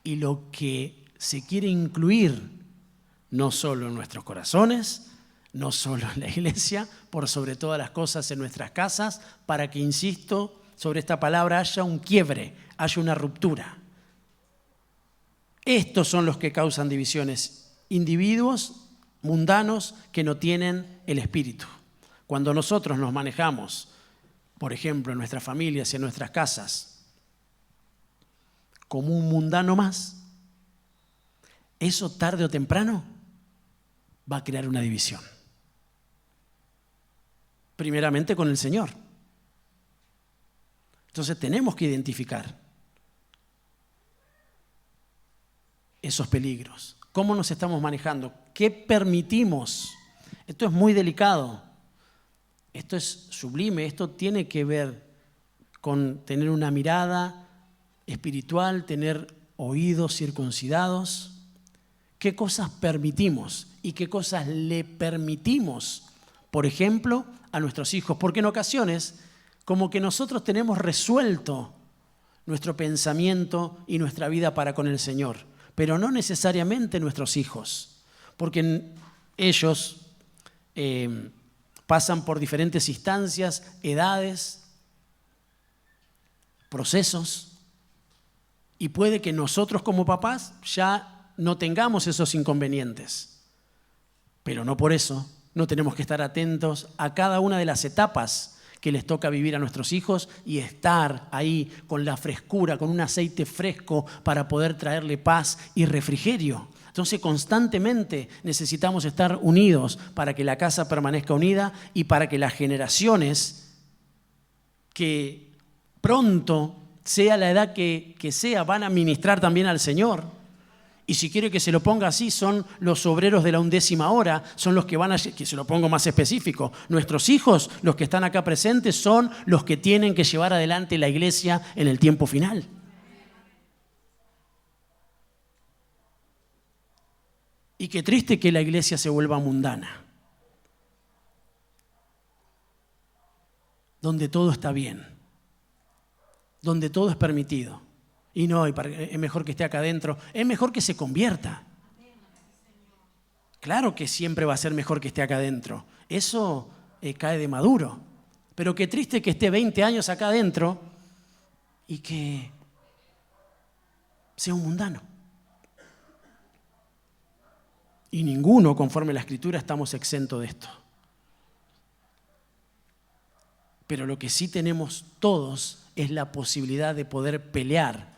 y lo que se quiere incluir no solo en nuestros corazones, no solo en la iglesia, por sobre todas las cosas en nuestras casas, para que, insisto, sobre esta palabra haya un quiebre, haya una ruptura. Estos son los que causan divisiones, individuos mundanos que no tienen el Espíritu. Cuando nosotros nos manejamos, por ejemplo, en nuestras familias y en nuestras casas, como un mundano más, eso tarde o temprano va a crear una división. Primeramente con el Señor. Entonces tenemos que identificar esos peligros. ¿Cómo nos estamos manejando? ¿Qué permitimos? Esto es muy delicado. Esto es sublime. Esto tiene que ver con tener una mirada espiritual, tener oídos circuncidados. ¿Qué cosas permitimos y qué cosas le permitimos, por ejemplo, a nuestros hijos? Porque en ocasiones, como que nosotros tenemos resuelto nuestro pensamiento y nuestra vida para con el Señor, pero no necesariamente nuestros hijos, porque ellos pasan por diferentes instancias, edades, procesos, y puede que nosotros como papás ya no tengamos esos inconvenientes, pero no por eso no tenemos que estar atentos a cada una de las etapas que les toca vivir a nuestros hijos y estar ahí con la frescura, con un aceite fresco para poder traerle paz y refrigerio. Entonces constantemente necesitamos estar unidos para que la casa permanezca unida y para que las generaciones que pronto, sea la edad que sea, van a ministrar también al Señor. Y si quiere que se lo ponga así, son los obreros de la 11ª hora, son los que van a, que se lo pongo más específico, nuestros hijos, los que están acá presentes, son los que tienen que llevar adelante la iglesia en el tiempo final. Y qué triste que la iglesia se vuelva mundana, donde todo está bien, donde todo es permitido. Y no, es mejor que esté acá adentro, es mejor que se convierta. Claro que siempre va a ser mejor que esté acá adentro. Eso cae de maduro. Pero qué triste que esté 20 años acá adentro y que sea un mundano. Y ninguno, conforme a la Escritura, estamos exentos de esto. Pero lo que sí tenemos todos es la posibilidad de poder pelear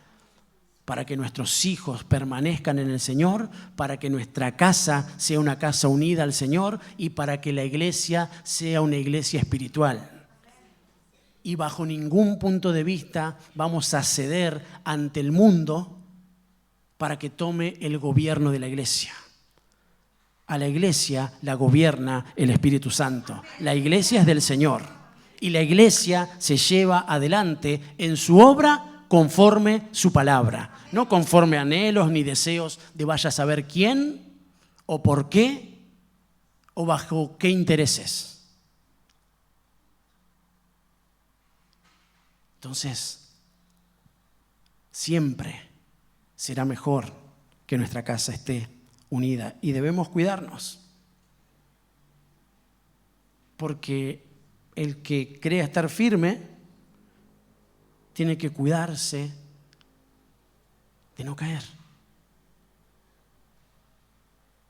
para que nuestros hijos permanezcan en el Señor, para que nuestra casa sea una casa unida al Señor y para que la iglesia sea una iglesia espiritual. Y bajo ningún punto de vista vamos a ceder ante el mundo para que tome el gobierno de la iglesia. A la iglesia la gobierna el Espíritu Santo. La iglesia es del Señor y la iglesia se lleva adelante en su obra conforme su palabra, no conforme anhelos ni deseos de vaya a saber quién o por qué o bajo qué intereses. Entonces, siempre será mejor que nuestra casa esté unida y debemos cuidarnos, porque el que crea estar firme tiene que cuidarse de no caer.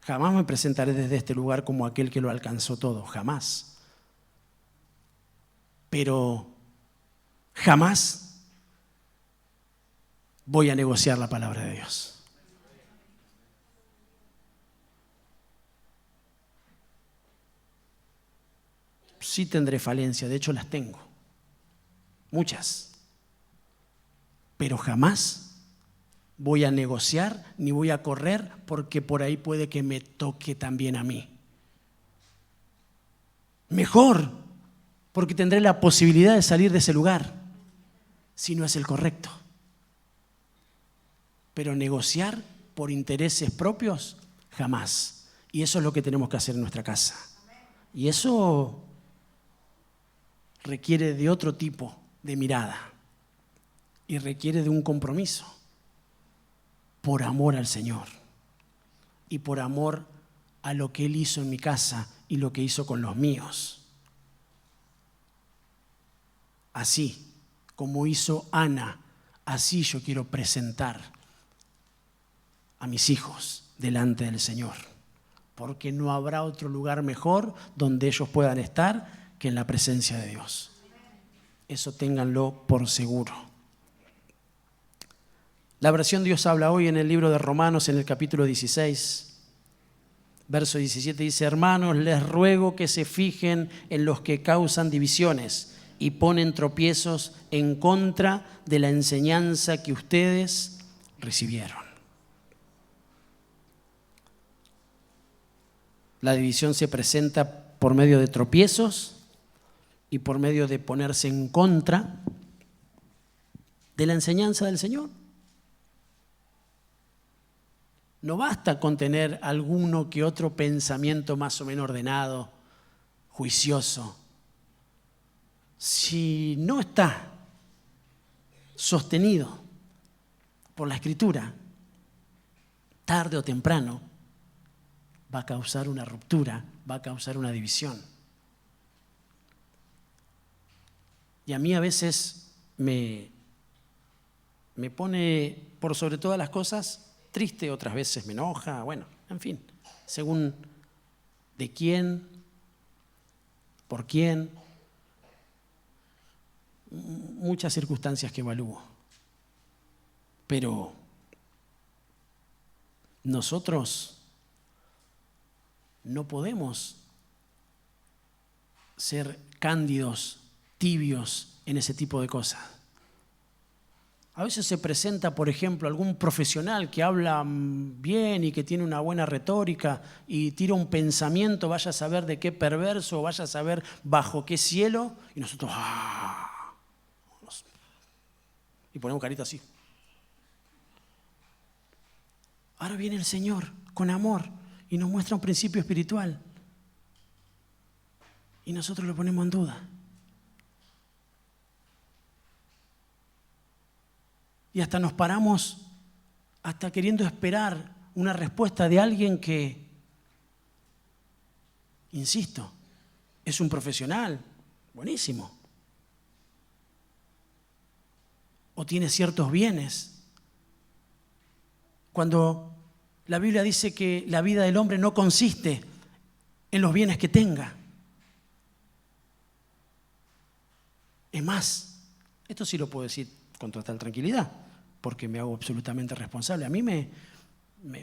Jamás me presentaré desde este lugar como aquel que lo alcanzó todo, jamás. Pero jamás voy a negociar la palabra de Dios. Sí tendré falencia, de hecho las tengo, muchas. Pero jamás voy a negociar ni voy a correr porque por ahí puede que me toque también a mí. Mejor, porque tendré la posibilidad de salir de ese lugar, si no es el correcto. Pero negociar por intereses propios, jamás. Y eso es lo que tenemos que hacer en nuestra casa. Y eso requiere de otro tipo de mirada. Y requiere de un compromiso por amor al Señor y por amor a lo que Él hizo en mi casa y lo que hizo con los míos. Así como hizo Ana, así yo quiero presentar a mis hijos delante del Señor, porque no habrá otro lugar mejor donde ellos puedan estar que en la presencia de Dios. Eso ténganlo por seguro. La versión Dios habla hoy en el libro de Romanos, en el capítulo 16, verso 17, dice: hermanos, les ruego que se fijen en los que causan divisiones y ponen tropiezos en contra de la enseñanza que ustedes recibieron. La división se presenta por medio de tropiezos y por medio de ponerse en contra de la enseñanza del Señor. No basta con tener alguno que otro pensamiento más o menos ordenado, juicioso. Si no está sostenido por la Escritura, tarde o temprano va a causar una ruptura, va a causar una división. Y a mí a veces me pone, por sobre todas las cosas, triste, otras veces me enoja, bueno, en fin, según de quién, por quién, muchas circunstancias que evalúo. Pero nosotros no podemos ser cándidos, tibios en ese tipo de cosas. A veces se presenta, por ejemplo, algún profesional que habla bien y que tiene una buena retórica y tira un pensamiento, vaya a saber de qué perverso, vaya a saber bajo qué cielo, y nosotros y ponemos carita así. Ahora viene el Señor con amor y nos muestra un principio espiritual y nosotros lo ponemos en duda. Y hasta nos paramos, hasta queriendo esperar una respuesta de alguien que, insisto, es un profesional, buenísimo, o tiene ciertos bienes. Cuando la Biblia dice que la vida del hombre no consiste en los bienes que tenga. Es más, esto sí lo puedo decir con total tranquilidad, porque me hago absolutamente responsable. A mí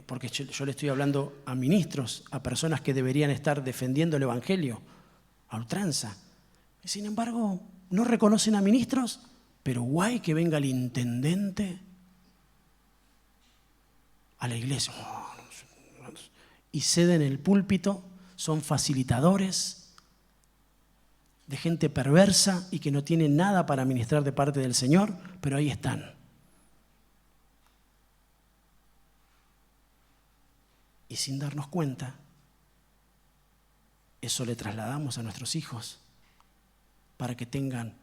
porque yo le estoy hablando a ministros, a personas que deberían estar defendiendo el Evangelio a ultranza. Y sin embargo, no reconocen a ministros, pero guay que venga el intendente a la iglesia y ceden el púlpito, son facilitadores de gente perversa y que no tiene nada para ministrar de parte del Señor, pero ahí están. Y sin darnos cuenta, eso le trasladamos a nuestros hijos para que tengan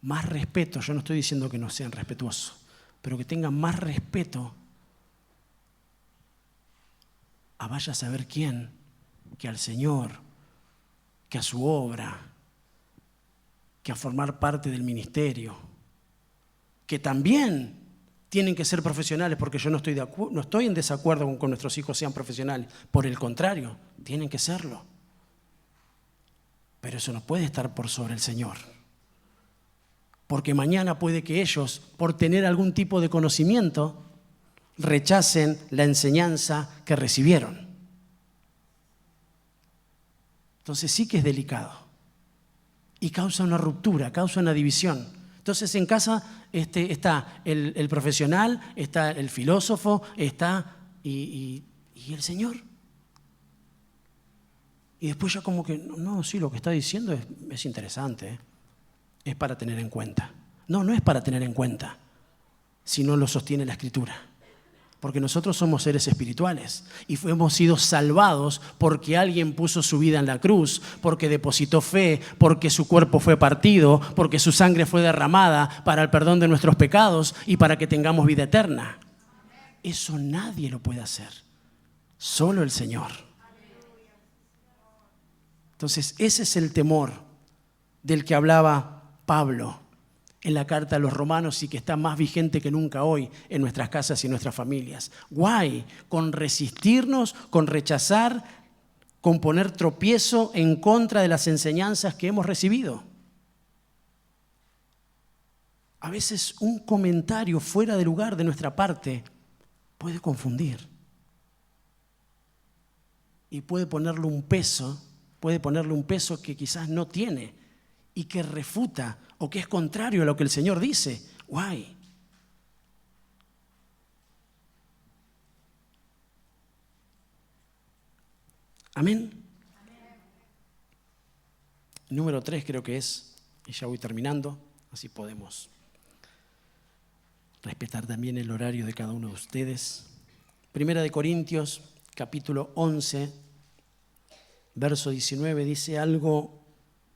más respeto. Yo no estoy diciendo que no sean respetuosos, pero que tengan más respeto a vaya a saber quién, que al Señor, que a su obra, que a formar parte del ministerio, que también tienen que ser profesionales, porque yo no estoy en desacuerdo con que nuestros hijos sean profesionales, por el contrario, tienen que serlo. Pero eso no puede estar por sobre el Señor, porque mañana puede que ellos, por tener algún tipo de conocimiento, rechacen la enseñanza que recibieron. Entonces sí que es delicado. Y causa una ruptura, causa una división. Entonces en casa está el profesional, está el filósofo, está y el Señor. Y después ya como que, no, sí, lo que está diciendo es interesante, ¿eh? Es para tener en cuenta. No es para tener en cuenta, si no lo sostiene la Escritura. Porque nosotros somos seres espirituales y hemos sido salvados porque alguien puso su vida en la cruz, porque depositó fe, porque su cuerpo fue partido, porque su sangre fue derramada para el perdón de nuestros pecados y para que tengamos vida eterna. Eso nadie lo puede hacer, solo el Señor. Entonces ese es el temor del que hablaba Pablo en la carta a los romanos y que está más vigente que nunca hoy en nuestras casas y en nuestras familias. Guay, con resistirnos, con rechazar con poner tropiezo en contra de las enseñanzas que hemos recibido. A veces un comentario fuera de lugar de nuestra parte puede confundir y puede ponerle un peso que quizás no tiene y que refuta o que es contrario a lo que el Señor dice. ¡Guay! Amén. Número 3 creo que es, y ya voy terminando, así podemos respetar también el horario de cada uno de ustedes. Primera de Corintios, capítulo 11, verso 19, dice algo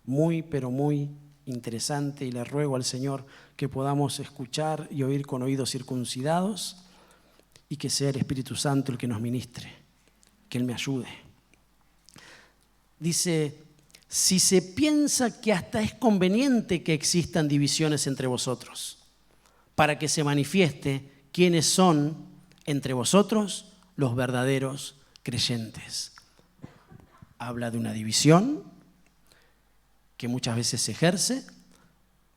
muy, pero muy interesante, y le ruego al Señor que podamos escuchar y oír con oídos circuncidados y que sea el Espíritu Santo el que nos ministre, que Él me ayude. Dice: si se piensa que hasta es conveniente que existan divisiones entre vosotros, para que se manifieste quiénes son entre vosotros los verdaderos creyentes. Habla de una división que muchas veces se ejerce.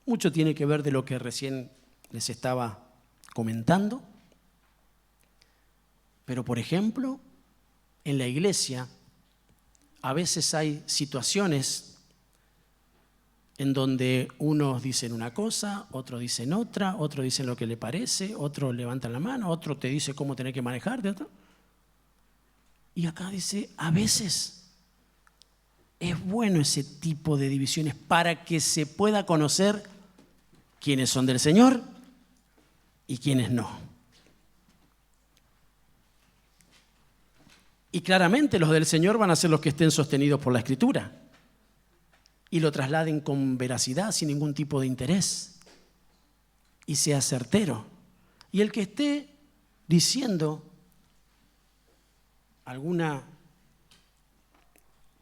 Mucho tiene que ver de lo que recién les estaba comentando. Pero, por ejemplo, en la iglesia a veces hay situaciones en donde unos dicen una cosa, otros dicen otra, otros dicen lo que le parece, otros levantan la mano, otro te dice cómo tener que manejarte. Y acá dice, a veces es bueno ese tipo de divisiones para que se pueda conocer quiénes son del Señor y quiénes no. Y claramente los del Señor van a ser los que estén sostenidos por la Escritura y lo trasladen con veracidad, sin ningún tipo de interés, y sea certero. Y el que esté diciendo alguna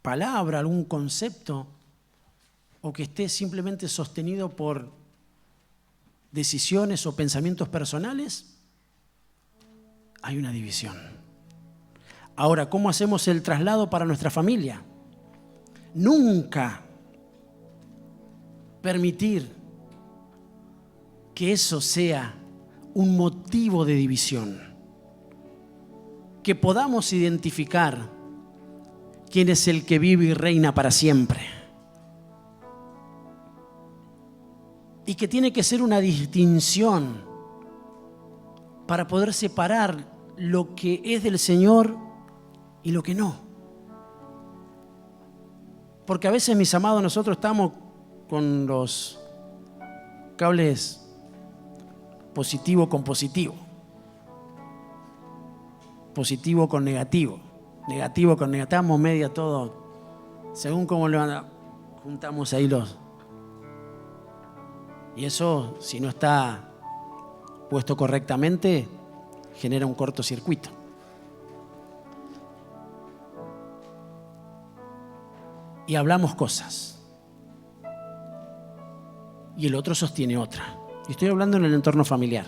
palabra, algún concepto, o que esté simplemente sostenido por decisiones o pensamientos personales, hay una división. Ahora, ¿cómo hacemos el traslado para nuestra familia? Nunca permitir que eso sea un motivo de división. Que podamos identificar quién es el que vive y reina para siempre. Y que tiene que ser una distinción para poder separar lo que es del Señor y lo que no. Porque a veces, mis amados, nosotros estamos con los cables positivo con positivo, positivo con negativo, negativo con negativo, estamos media todo, según cómo juntamos ahí los. Y eso, si no está puesto correctamente, genera un cortocircuito. Y hablamos cosas y el otro sostiene otra. Y estoy hablando en el entorno familiar,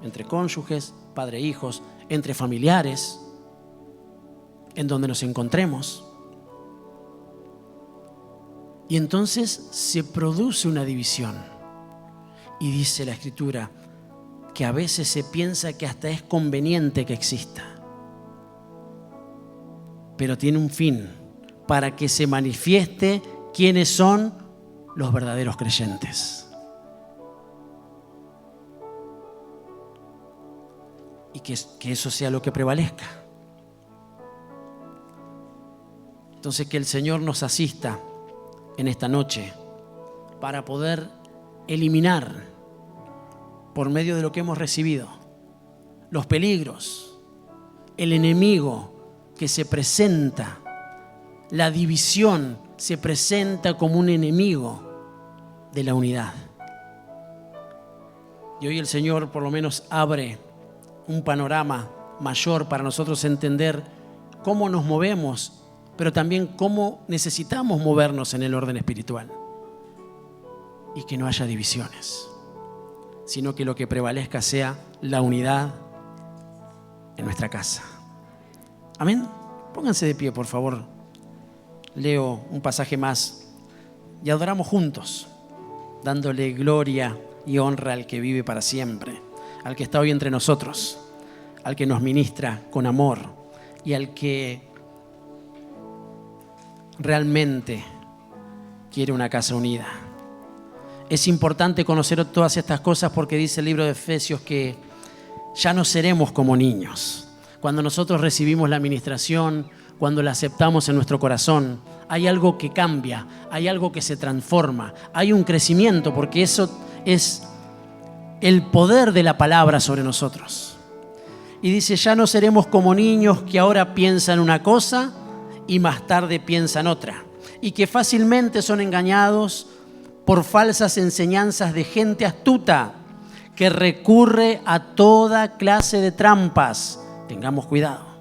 entre cónyuges, padre e hijos, entre familiares, en donde nos encontremos. Y entonces se produce una división. Y dice la Escritura que a veces se piensa que hasta es conveniente que exista, pero tiene un fin, para que se manifieste quiénes son los verdaderos creyentes. Y que eso sea lo que prevalezca. Entonces, que el Señor nos asista en esta noche para poder eliminar, por medio de lo que hemos recibido, los peligros, el enemigo que se presenta. La división se presenta como un enemigo de la unidad. Y hoy el Señor por lo menos abre un panorama mayor para nosotros entender cómo nos movemos, pero también cómo necesitamos movernos en el orden espiritual. Y que no haya divisiones, sino que lo que prevalezca sea la unidad en nuestra casa. Amén. Pónganse de pie, por favor. Leo un pasaje más y adoramos juntos, dándole gloria y honra al que vive para siempre, al que está hoy entre nosotros, al que nos ministra con amor y al que realmente quiere una casa unida. Es importante conocer todas estas cosas porque dice el libro de Efesios que ya no seremos como niños. Cuando nosotros recibimos la ministración, cuando la aceptamos en nuestro corazón, hay algo que cambia, hay algo que se transforma, hay un crecimiento, porque eso es el poder de la palabra sobre nosotros. Y dice, ya no seremos como niños que ahora piensan una cosa y más tarde piensan otra, y que fácilmente son engañados por falsas enseñanzas de gente astuta que recurre a toda clase de trampas. Tengamos cuidado.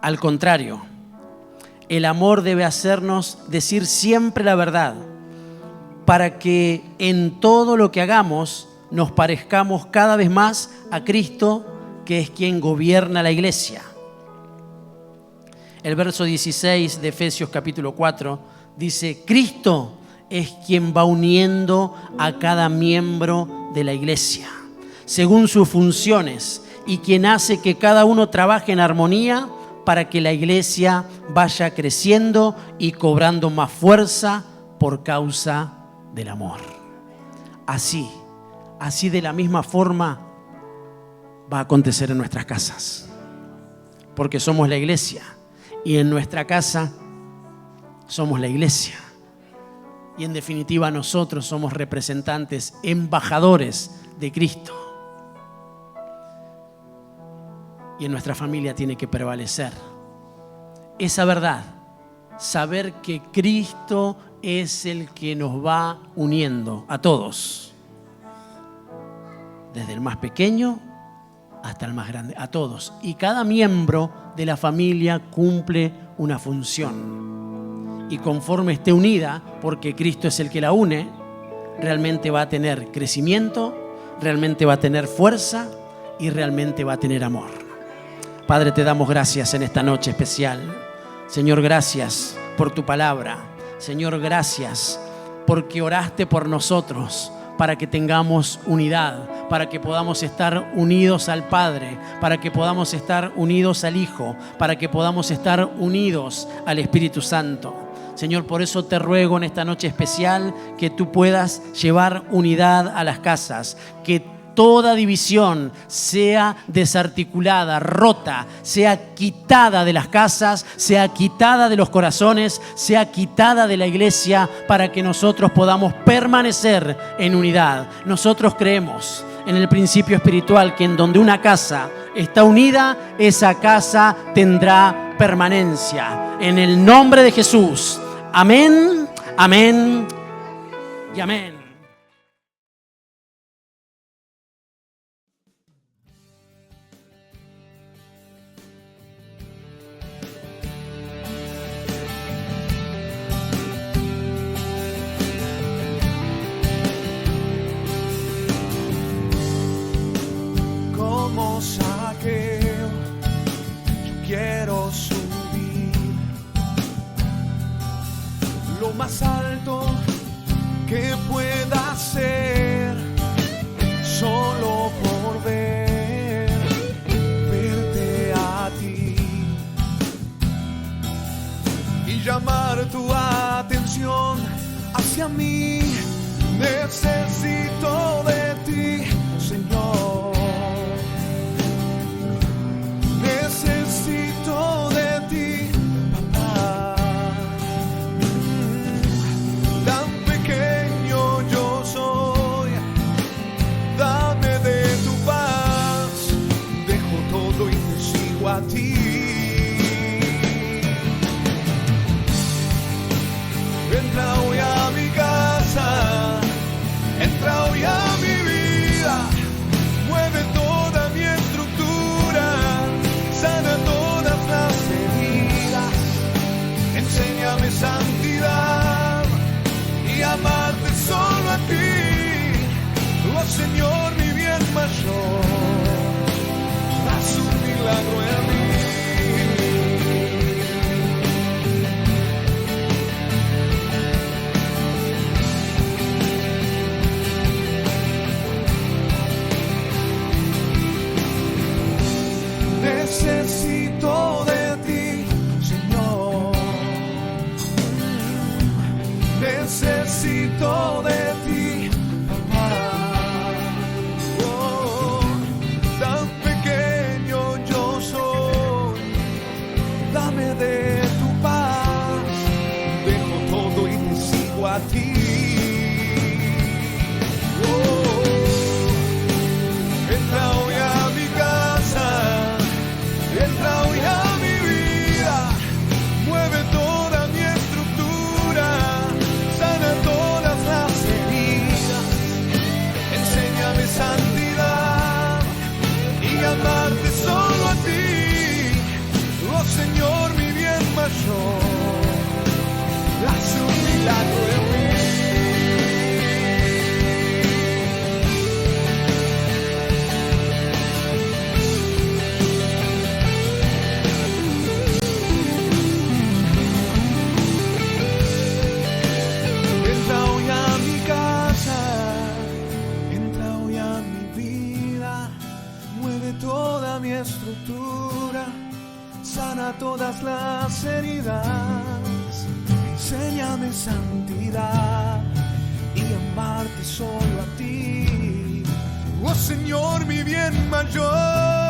Al contrario, el amor debe hacernos decir siempre la verdad, para que en todo lo que hagamos nos parezcamos cada vez más a Cristo, que es quien gobierna la iglesia. El verso 16 de Efesios capítulo 4 dice, Cristo es quien va uniendo a cada miembro de la iglesia según sus funciones y quien hace que cada uno trabaje en armonía para que la iglesia vaya creciendo y cobrando más fuerza por causa del amor. Así de la misma forma va a acontecer en nuestras casas, porque somos la iglesia y en nuestra casa somos la iglesia. Y en definitiva nosotros somos representantes, embajadores de Cristo. Y en nuestra familia tiene que prevalecer esa verdad, saber que Cristo es el que nos va uniendo a todos, desde el más pequeño hasta el más grande, a todos. Y cada miembro de la familia cumple una función. Y conforme esté unida, porque Cristo es el que la une, realmente va a tener crecimiento, realmente va a tener fuerza y realmente va a tener amor. Padre, te damos gracias en esta noche especial. Señor, gracias por tu palabra. Señor, gracias porque oraste por nosotros para que tengamos unidad, para que podamos estar unidos al Padre, para que podamos estar unidos al Hijo, para que podamos estar unidos al Espíritu Santo. Señor, por eso te ruego en esta noche especial que tú puedas llevar unidad a las casas, que toda división sea desarticulada, rota, sea quitada de las casas, sea quitada de los corazones, sea quitada de la iglesia, para que nosotros podamos permanecer en unidad. Nosotros creemos en el principio espiritual que en donde una casa está unida, esa casa tendrá permanencia. En el nombre de Jesús. Amén, amén y amén. Como Zaqueo, yo quiero subir lo más alto que pueda ser, solo por verte a ti y llamar tu atención hacia mí. Necesito de ti, Señor. Necesito de ti, papá. Tan pequeño yo soy, dame de tu paz. Dejo todo y te sigo a ti. Entra hoy a mi casa, entra hoy a mi mi estructura, sana todas las heridas, enséñame santidad y amarte solo a ti. Oh Señor, mi bien mayor.